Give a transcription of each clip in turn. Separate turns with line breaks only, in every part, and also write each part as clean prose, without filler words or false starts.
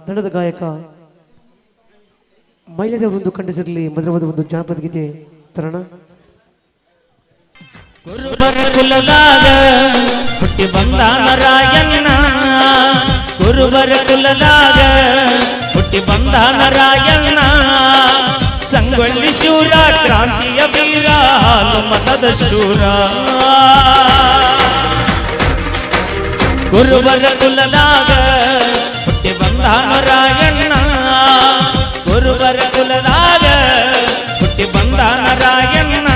ತಂಡದ ಗಾಯಕ ಮಹಿಳೆಯರೊಂದು ಕಂಡಿಸಿರಲಿ ಮಧುರವಾದ ಒಂದು ಜಾನಪದ ಗೀತೆ ತರೋಣ.
ಗುರುಬರ ಕುಲದಾಗ ಹುಟ್ಟಿ ಬಂದ ನಾರಾಯಣ, ಗುರುಬರ ಕುಲದಾಗ ಹುಟ್ಟಿ ಬಂದ ನಾರಾಯಣ, ಸಂಗೊಳ್ಳಿ ಶೂರ ಕ್ರಾಂತಿಯ ವೀರ ಹಾಲು ಮತದ ಶೂರ. ಗುರುಬರ ಕುಲದಾಗ ಹುಟ್ಟಿ ಬಂದ ನಾರಾಯಣ, ಗುರುಬರ ಕುಲದಾಗ ಹುಟ್ಟಿ ಬಂದ ನಾರಾಯಣ,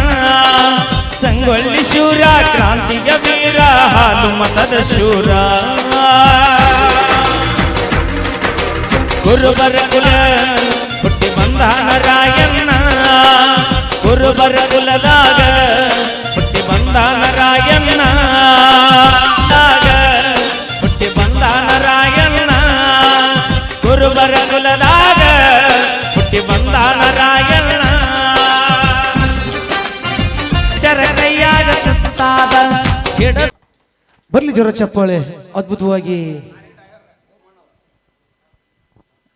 ಸಂಗೊಳ್ಳಿ ಶೂರ ಕ್ರಾಂತಿಯ ವೀರ ಹಾಲು ಮತದ ಶೂರ. ಗುರುಬರ ಕುಲ ಹುಟ್ಟಿ ಬಂದ ನಾರಾಯಣ, ಗುರುಬರ ಕುಲದಾಗ ಹುಟ್ಟಿ ಬಂದ ನಾರಾಯಣ, ಹುಟ್ಟಿ ಬಂದ ನಾರಾಯಣ, ಗುರುಬರ ಕುಲದಾಗ ಹುಟ್ಟಿ ಬಂದ ನಾರಾಯಣ.
ಬರ್ಲಿ ಜೋರ ಚಪ್ಪಾಳೆ. ಅದ್ಭುತವಾಗಿ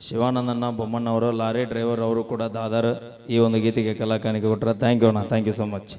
ಶಿವಾನಂದಣ್ಣ ಬೊಮ್ಮಣ್ಣವರು ಲಾರಿ ಡ್ರೈವರ್ ಅವರು ಕೂಡ ದಾದರ್ ಈ ಒಂದು ಗೀತೆಗೆ ಕಲಾಕಾಣಿಕೆ ಕೊಟ್ಟರೆ. ಥ್ಯಾಂಕ್ ಯು ಅಣ್ಣ, ಥ್ಯಾಂಕ್ ಯು ಸೊ ಮಚ್.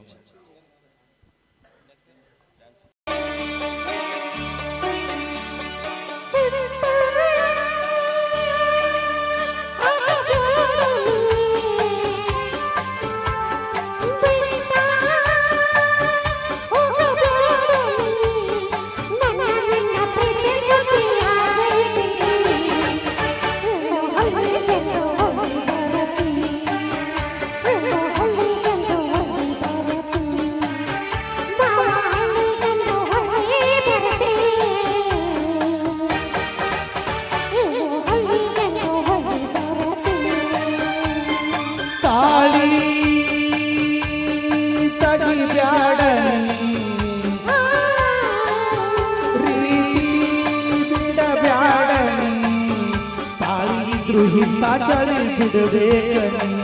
ದ್ರೋಹಿ ತಾಚಳಿ ಬಿಡಬೇಕನಿ